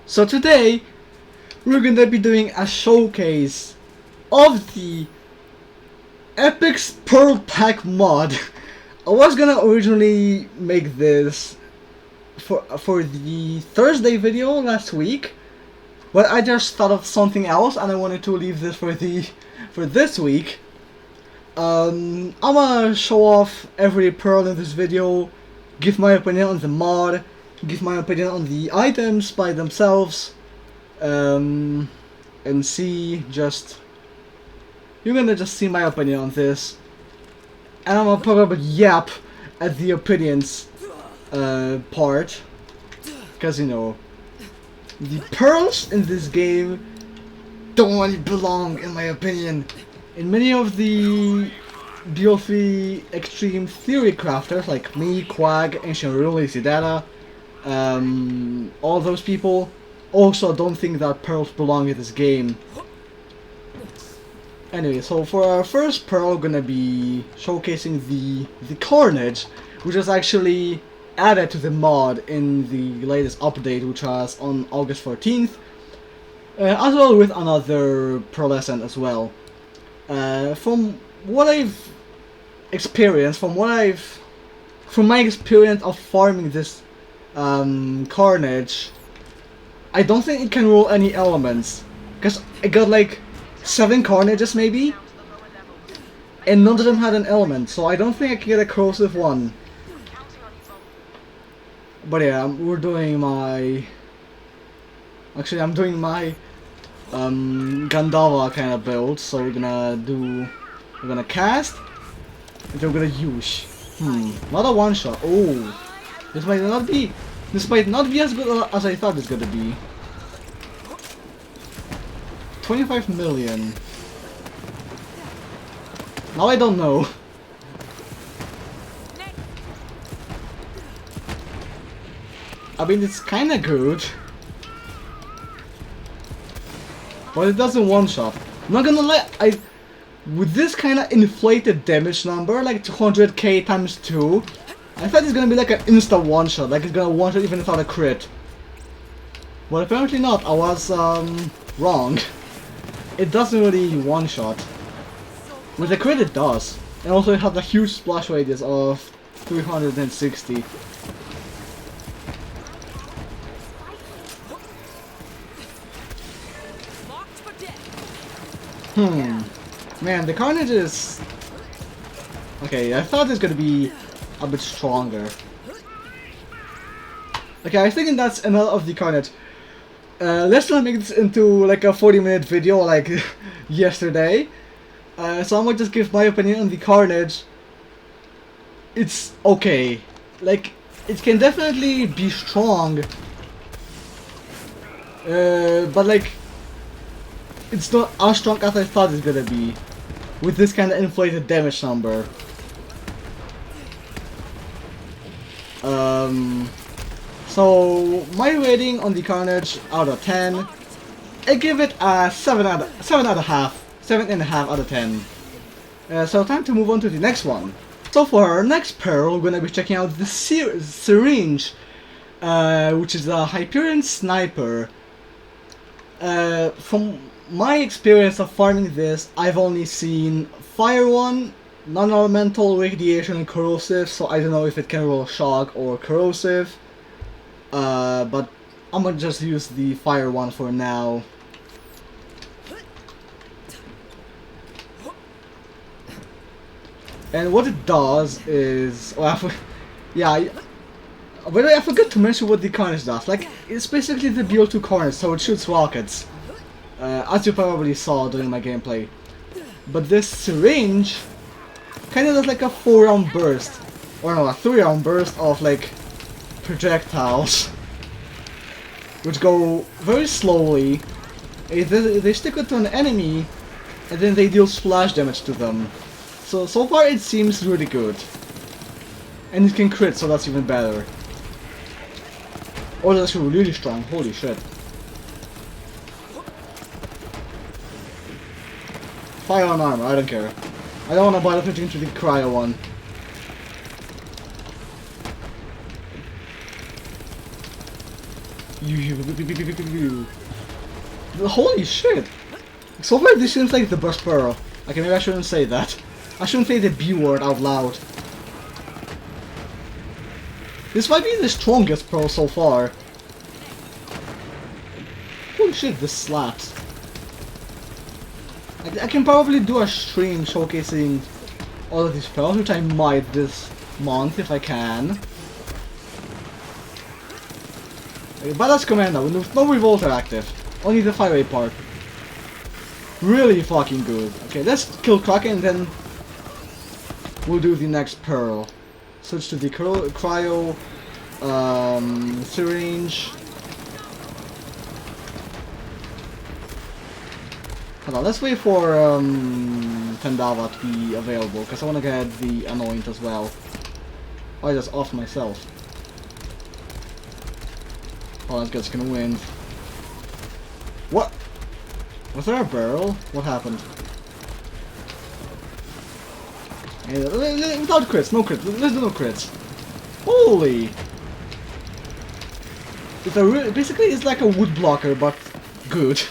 So today we're gonna be doing a showcase of the Epic's Pearl Pack mod. I was gonna originally make this for the Thursday video last week, but I just thought of something else and I wanted to leave this for this week. I'm gonna show off every pearl in this video, give my opinion on the mod, give my opinion on the items by themselves, and see you're gonna just see my opinion on this, and I'm gonna probably yap at the opinions part, because you know, the pearls in this game don't really belong in my opinion. In many of the DLC Extreme Theory crafters, like me, Quag, Ancient Rule, Zidata, all those people also don't think that pearls belong in this game. Anyway, so for our first pearl, we're gonna be showcasing the Carnage, which was actually added to the mod in the latest update, which was on August 14th, as well with another pearlescent as well. From what I've experienced, from my experience of farming this Carnage, I don't think it can roll any elements, because I got like 7 Carnages maybe, and none of them had an element, so I don't think I can get a corrosive one. But yeah, we're doing my... Actually, I'm doing my Gandava kind of build, so we're gonna cast, and then we're gonna use. Not a one shot. Oh, this might not be as good as I thought it's gonna be. 25 million. Now I don't know. I mean, it's kinda good, but it doesn't one-shot. I'm not gonna lie, with this kinda inflated damage number, like 200k times 2, I thought it's gonna be like an insta one-shot, like it's gonna one-shot even without a crit. But apparently not, I was wrong. It doesn't really one-shot. With the crit it does. And also it has a huge splash radius of 360. Man, the Carnage is... Okay, I thought it's gonna be a bit stronger. Okay, I was thinking that's enough of the Carnage. Let's not make this into like a 40-minute video like yesterday. So I'm gonna just give my opinion on the Carnage. It's okay. Like, it can definitely be strong. But like, it's not as strong as I thought it's gonna be, with this kind of inflated damage number. So my rating on the Carnage out of 10, I give it a 7.5 out of 10. So time to move on to the next one. So for our next pearl, we're gonna be checking out the Syringe, which is a Hyperion sniper. From my experience of farming this, I've only seen Fire 1, non-elemental, radiation, and corrosive, so I don't know if it can roll shock or corrosive. But I'm gonna just use the Fire 1 for now. And what it does is... Oh, but I forgot to mention what the Carnage does. Like, it's basically the BO2 Carnage, so it shoots rockets. As you probably saw during my gameplay. But this Syringe kinda does like a 4-round burst. Or no, a 3-round burst of like projectiles. Which go very slowly. They stick it to an enemy and then they deal splash damage to them. So far it seems really good. And it can crit, so that's even better. Oh, that's really strong, holy shit. Fire on armor, I don't care. I don't want to buy the into the cryo one. Holy shit! So far this seems like the best pearl. Okay, maybe I shouldn't say that. I shouldn't say the B word out loud. This might be the strongest pearl so far. Holy shit, this slaps. I can probably do a stream showcasing all of these pearls, which I might this month if I can. Okay, Badass Commander with no revolver active. Only the fire rate part. Really fucking good. Okay, let's kill Kraken and then we'll do the next pearl. Switch to the cryo syringe. Hold on, let's wait for Tandava to be available because I want to get the Anoint as well. Oh, I just off myself. Oh, that guy's gonna win. What? Was there a barrel? What happened? Without crits, no crits. Let's do no crits. Holy! Basically, it's like a wood blocker, but good.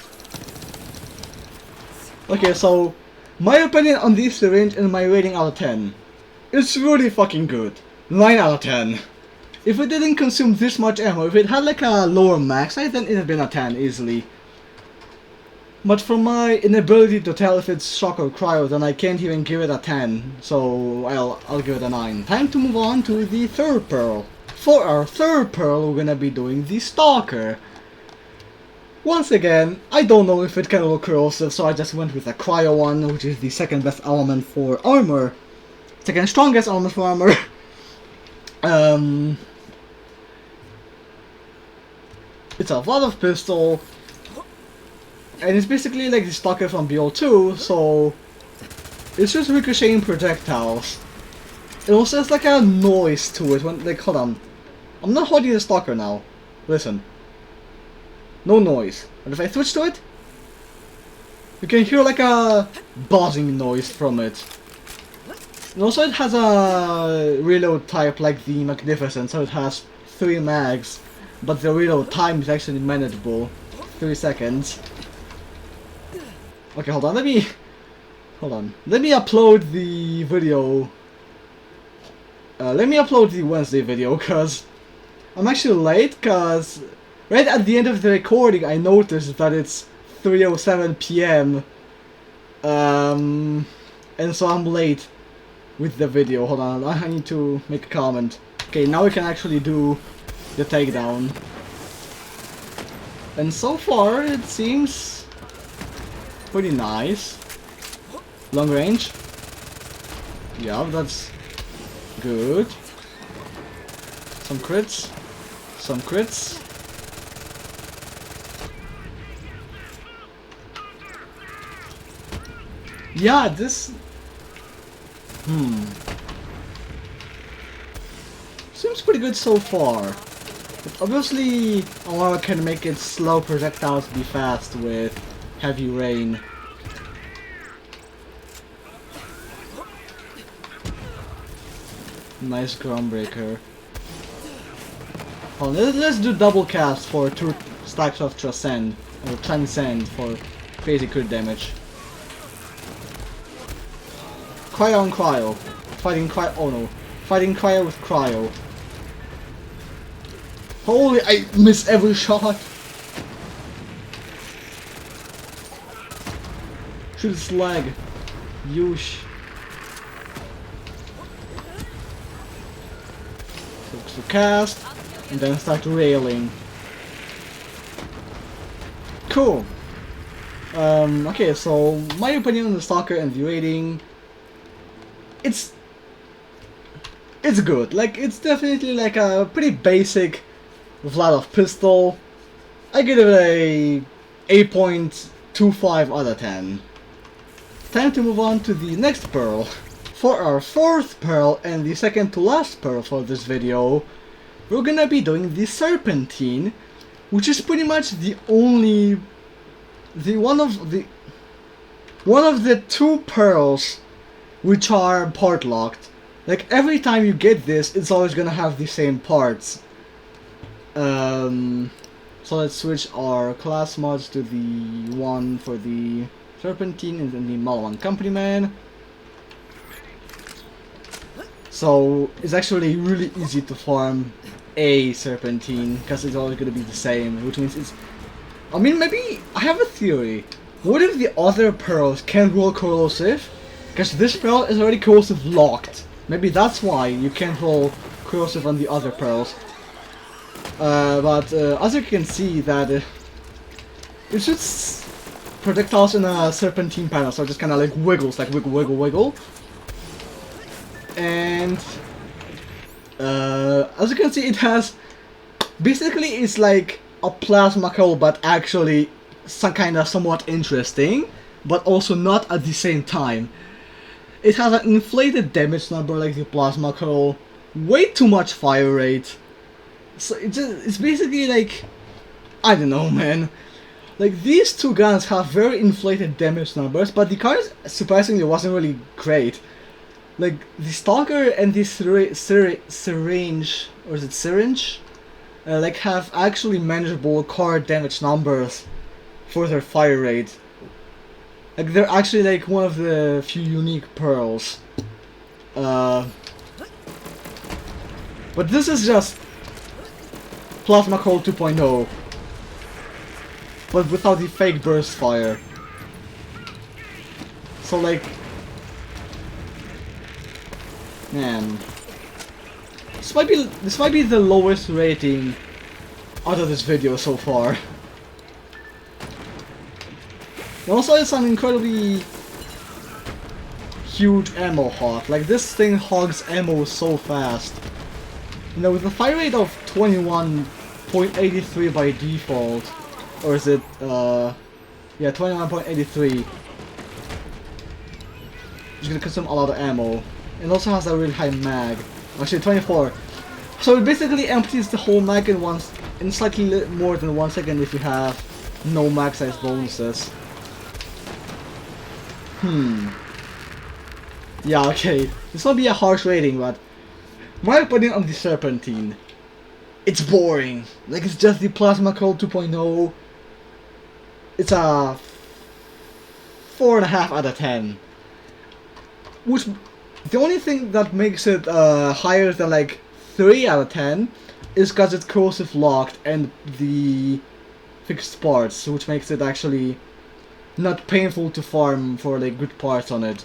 Okay, so my opinion on this syringe and my rating out of 10. It's really fucking good. 9 out of 10. If it didn't consume this much ammo, if it had like a lower max size, then it would have been a 10 easily. But from my inability to tell if it's shock or cryo, then I can't even give it a 10. So I'll give it a 9. Time to move on to the third pearl. For our third pearl, we're gonna be doing the Stalker. Once again, I don't know if it can look corrosive, so I just went with a cryo one, which is the second best element for armor. Second strongest element for armor. It's a lot of pistol. And it's basically like the Stalker from BO2, so it's just ricocheting projectiles. It also has like a noise to it when, like, hold on. I'm not holding the Stalker now. Listen. No noise. And if I switch to it, you can hear like a buzzing noise from it. And also it has a reload type like the Magnificent, so it has 3 mags, but the reload time is actually manageable. 3 seconds. Okay, hold on, let me upload the video. Let me upload the Wednesday video, cause I'm actually late, cause right at the end of the recording I noticed that it's 3:07 PM. And so I'm late with the video. Hold on, I need to make a comment. Okay, now we can actually do the takedown. And so far it seems pretty nice. Long range. Yeah, that's good. Some crits. Some crits. Yeah, this... seems pretty good so far. But obviously, Aurora can make its slow projectiles be fast with heavy rain. Nice Groundbreaker. Oh, let's do double cast for 2 stacks of Transcend, or Transcend for basic crit damage. Cryo on Cryo. Fighting Cryo. Oh no. Fighting Cryo with Cryo. Holy, I miss every shot! Shoot his leg. Yush. So cast, and then start railing. Cool. Okay, so my opinion on the Stalker and the rating, it's good. Like, it's definitely like a pretty basic Vladov pistol. I give it a 8.25 out of 10. Time to move on to the next pearl. For our fourth pearl and the second to last pearl for this video, we're gonna be doing the Serpentine, which is pretty much the only, one of the 2 pearls which are part locked. Like, every time you get this, it's always gonna have the same parts. So So let's switch our class mods to the one for the Serpentine and then the Marrow Accompaniment. So it's actually really easy to farm a Serpentine because it's always going to be the same, which means it's... I mean, maybe I have a theory. What if the other pearls can't roll corrosive? Because this pearl is already corrosive locked. Maybe that's why you can't roll corrosive on the other pearls. But as you can see that it shoots projectiles in a Serpentine panel, so it just kind of like wiggles, like wiggle, wiggle, wiggle. And as you can see, it has basically it's like a plasma coal, but actually some kind of somewhat interesting, but also not at the same time. It has an inflated damage number like the plasma coal, way too much fire rate. So it's basically like, I don't know, man. Like, these two guns have very inflated damage numbers, but the card surprisingly wasn't really great. Like, the Stalker and the Syringe, or is it Syringe? Like, have actually manageable card damage numbers for their fire rate. Like, they're actually like one of the few unique pearls. But this is just Plasma Cold 2.0, but without the fake burst fire. So like, man, this might be the lowest rating out of this video so far. And also, it's an incredibly huge ammo hog. Like, this thing hogs ammo so fast. You know, with a fire rate of 21.83 by default, or is it, yeah, 21.83. It's gonna consume a lot of ammo. It also has a really high mag. Actually, 24. So it basically empties the whole mag in slightly more than 1 second if you have no mag size bonuses. Yeah, okay. This might be a harsh rating, but my opinion on the Serpentine, it's boring. Like, it's just the Plasma Cold 2.0. It's a 4.5 out of 10. Which, the only thing that makes it higher than like 3 out of 10 is because it's corrosive locked and the fixed parts, which makes it actually not painful to farm for like good parts on it.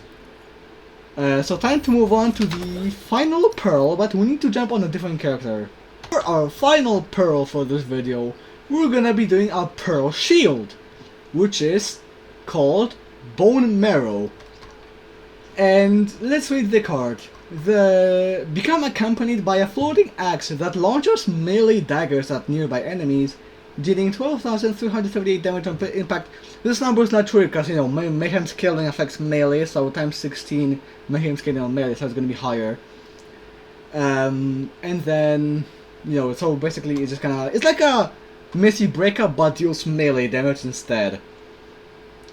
So time to move on to the final pearl, but we need to jump on a different character. For our final pearl for this video, we're gonna be doing a pearl shield, which is called Bone Marrow. And let's read the card. Become accompanied by a floating axe that launches melee daggers at nearby enemies, dealing 12,378 damage on impact. This number is not true because, you know, Mayhem scaling affects melee, so times 16 Mayhem scaling on melee, so it's going to be higher. And then, you know, so basically it's just gonna, it's like a Missy breakup but deals melee damage instead.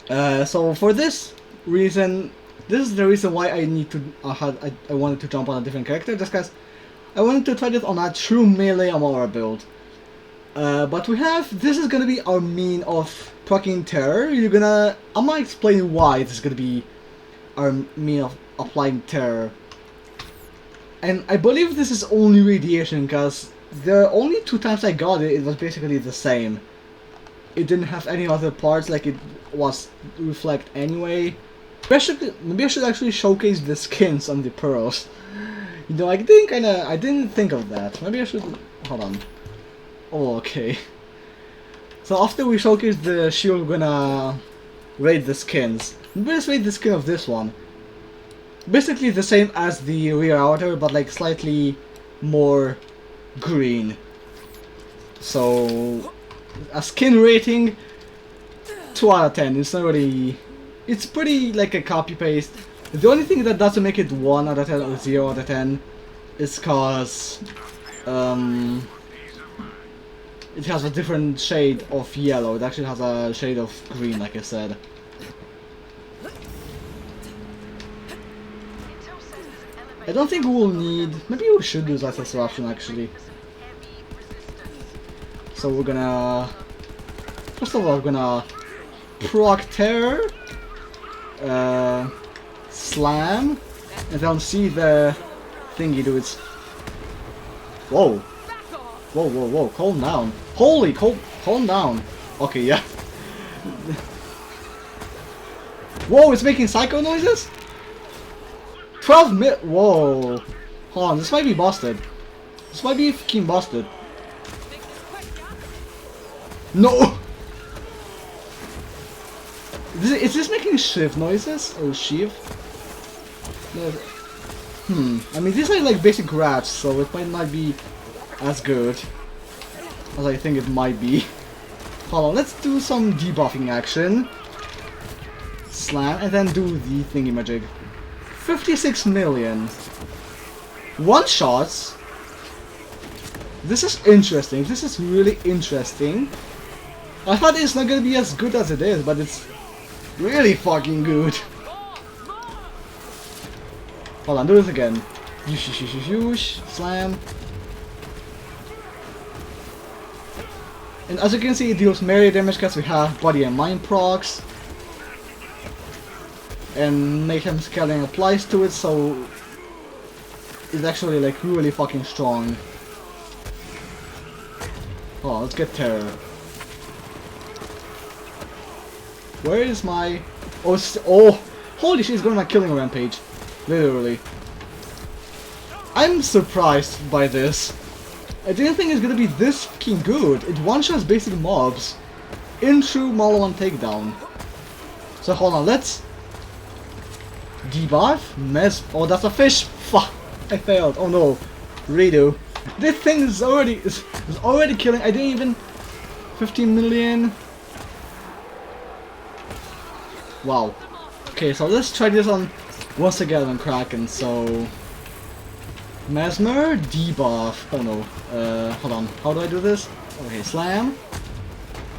So for this reason, this is the reason why I need to, I wanted to jump on a different character, just because I wanted to try this on a true melee Amora build. But we have, this is gonna be our mean of proccing terror. I'm gonna explain why this is gonna be our mean of applying terror. And I believe this is only radiation, because the only 2 times I got it, it was basically the same. It didn't have any other parts, like it was reflect anyway. Maybe I should actually showcase the skins on the pearls. You know, I didn't think of that. Maybe I should, hold on. Oh, okay. So after we showcase the shield, we're gonna rate the skins. Let's rate the skin of this one. Basically the same as the rear outer, but like slightly more green. So a skin rating 2 out of 10. It's not really, it's pretty like a copy paste. The only thing that doesn't make it 1 out of 10 or 0 out of 10 is cause it has a different shade of yellow. It actually has a shade of green, like I said. I don't think we'll need, maybe we should use that as an option actually. So we're gonna... First of all, we're gonna proc terror, slam, and then see the thingy do its... Whoa. Whoa, whoa, whoa, calm down. Holy, calm down. Okay, yeah. Whoa, it's making psycho noises? 12 mil... Whoa. Hold on, this might be busted. This might be fucking busted. No! Is this making shiv noises? Or shiv? No. I mean, these are like basic rats, so it might not be as good as I think it might be. Hold on, let's do some debuffing action. Slam, and then do the thingy-majig. 56 million. One shots. This is interesting. This is really interesting. I thought it's not gonna be as good as it is, but it's really fucking good. Hold on, do this again. Slam. And as you can see, it deals melee damage because we have body and mind procs. And mayhem scaling applies to it, so it's actually like really fucking strong. Oh, let's get terror. Where is my... Oh, holy shit, he's going on a killing rampage. Literally. I'm surprised by this. I didn't think it's gonna be this fucking good. It one-shots basic mobs into Marrow and takedown. So hold on, let's debuff. Oh, that's a fish. Fuck, I failed. Oh no, redo. This thing is already killing. I didn't even 15 million. Wow. Okay, so let's try this on once again on Kraken. So Mesmer debuff. Oh no. Hold on. How do I do this? Okay, slam.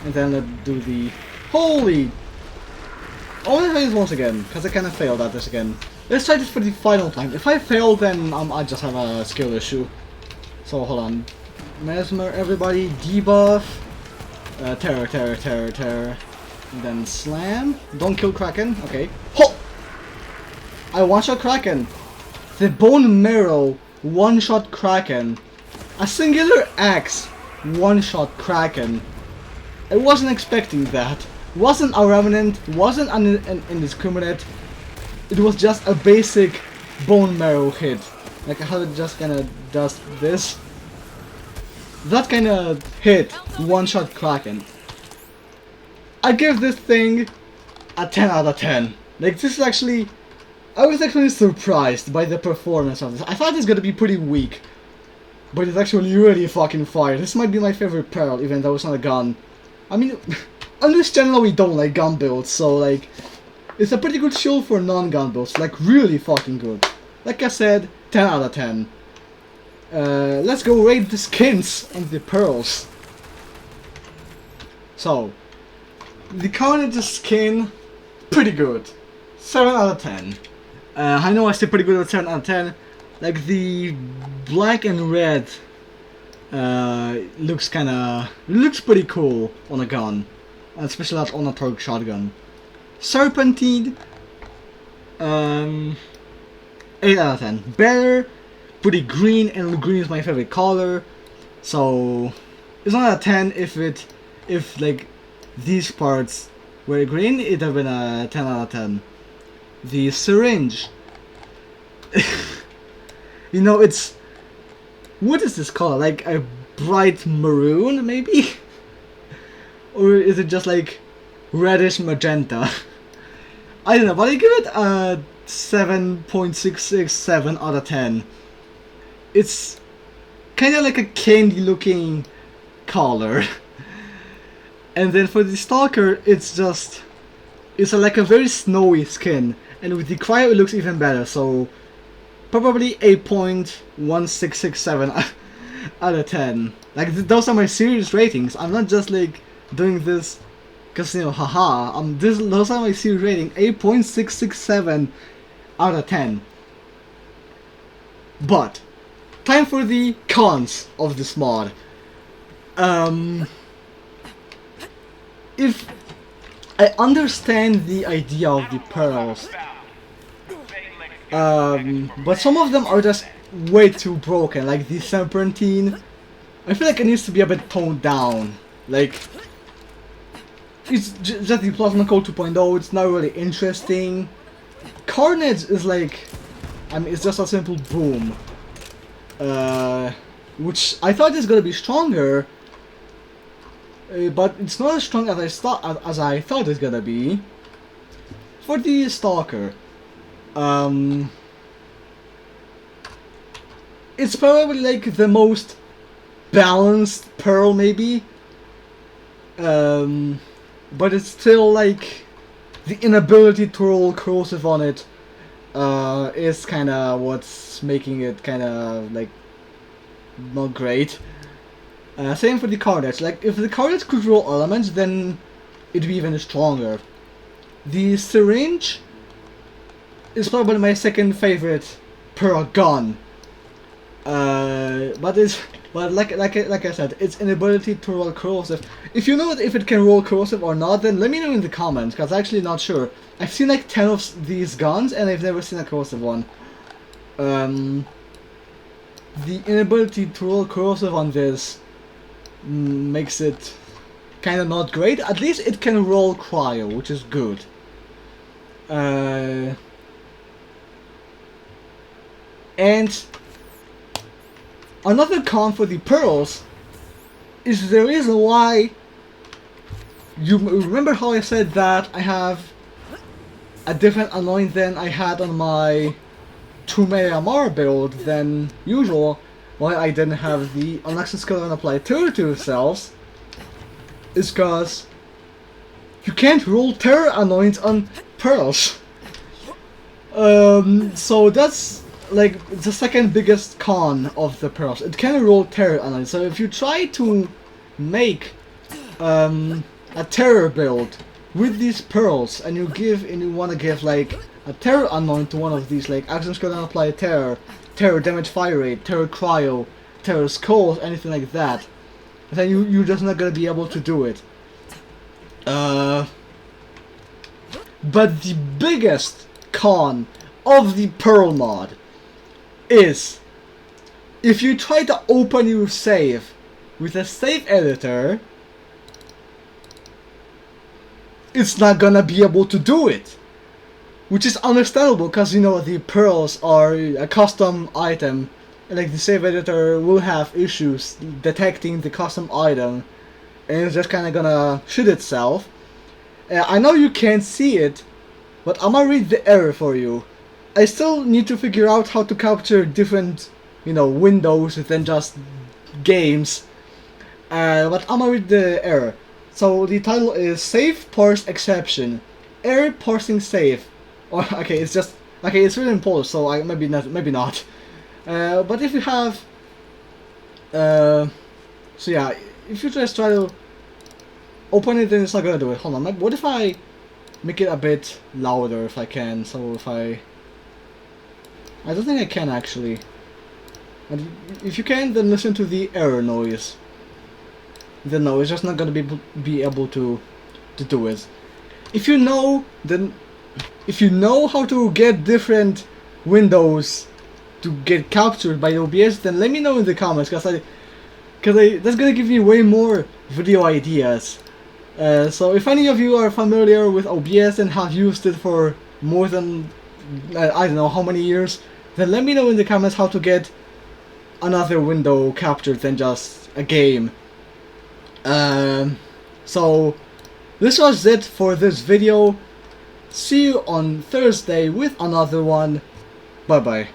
And then let's do the holy. I want to try this once again because I kind of failed at this again. Let's try this for the final time. If I fail, then I just have a skill issue. So hold on. Mesmer, everybody, debuff. Terror, terror, terror, terror. And then slam. Don't kill Kraken. Okay. Ho! I one-shot Kraken. The Bone Marrow one-shot Kraken. A singular axe one-shot Kraken. I wasn't expecting that. Wasn't a Remnant, wasn't an indiscriminate. It was just a basic Bone Marrow hit. Like how it just kinda does this. That kinda hit one-shot Kraken. I give this thing a 10 out of 10. Like this is actually... I was actually surprised by the performance of this. I thought it's gonna be pretty weak. But it's actually really fucking fire. This might be my favorite Pearl, even though it's not a gun. I mean, on this channel we don't like gun builds, so like... It's a pretty good shield for non-gun builds. Like really fucking good. Like I said, 10 out of 10. Let's go rate the skins and the Pearls. So... The Carnage skin, pretty good. 7 out of 10. I know I say pretty good with 7 out of 10. Like the black and red looks pretty cool on a gun. Especially on a Torque shotgun. Serpentine, 8 out of 10. Better, pretty green, and green is my favorite color. So it's not a 10 if like these parts were green, it'd have been a 10 out of 10. The Syringe. You know, it's... What is this color? Like a bright maroon, maybe? Or is it just like reddish magenta? I don't know, but I give it a 7.667 out of 10. It's kind of like a candy looking color. And then for the Stalker, it's like a very snowy skin. And with the cryo, it looks even better. So probably 8.1667 out of 10. Like those are my serious ratings. I'm not just like doing this because, you know, haha. Those are my serious rating. 8.667 out of 10. But time for the cons of this mod. If I understand the idea of the pearls, but some of them are just way too broken, like the Serpentine. I feel like it needs to be a bit toned down. Like, it's just the Plasma Code 2.0, it's not really interesting. Carnage is like, I mean, it's just a simple boom. Which I thought is gonna be stronger, but it's not as strong as I thought it's gonna be. For the Stalker, it's probably like the most balanced pearl, maybe. But it's still like the inability to roll corrosive on it is kind of what's making it kind of like not great. Same for the Carnage. Like, if the Carnage could roll elements, then it'd be even stronger. The Syringe is probably my second favorite pearl gun. But like I said, its inability to roll corrosive. If you know if it can roll corrosive or not, then let me know in the comments, because I'm actually not sure. I've seen like 10 of these guns, and I've never seen a corrosive one. The inability to roll corrosive on this makes it kind of not great. At least it can roll cryo, which is good. And another con for the pearls is the reason why. You remember how I said that I have a different anoint than I had on my 2-Mega Marrow build than usual, why I didn't have the Unlucky Skill and apply Terror to yourselves, is because you can't roll Terror anoints on pearls. So that's like the second biggest con of the pearls. It can roll Terror anoints. So if you try to make a Terror build with these pearls, and you want to give like a Terror anoint to one of these, like Action Skill and apply Terror, Terror damage fire rate, Terror cryo, Terror skulls, anything like that, then you're just not gonna be able to do it. But the biggest con of the Pearl mod is if you try to open your save with a save editor, it's not gonna be able to do it. Which is understandable, because you know the pearls are a custom item, and like the save editor will have issues detecting the custom item, and it's just kind of gonna shoot itself. I know you can't see it, but I'm gonna read the error for you. I still need to figure out how to capture different, you know, windows than just games, but I'm gonna read the error. So the title is Save Parse Exception, Error Parsing Save. Or okay, it's just okay. It's written in Polish, so maybe not. But if you have, so yeah, if you just try to open it, then it's not gonna do it. Hold on, what if I make it a bit louder if I can? So if I don't think I can actually. And if you can, then listen to the error noise. Then no, it's just not gonna be able to do it. If you know, then. If you know how to get different windows to get captured by OBS, then let me know in the comments, because that's gonna give me way more video ideas. So if any of you are familiar with OBS and have used it for more than I don't know how many years, then let me know in the comments how to get another window captured than just a game. So this was it for this video. See you on Thursday with another one. Bye bye.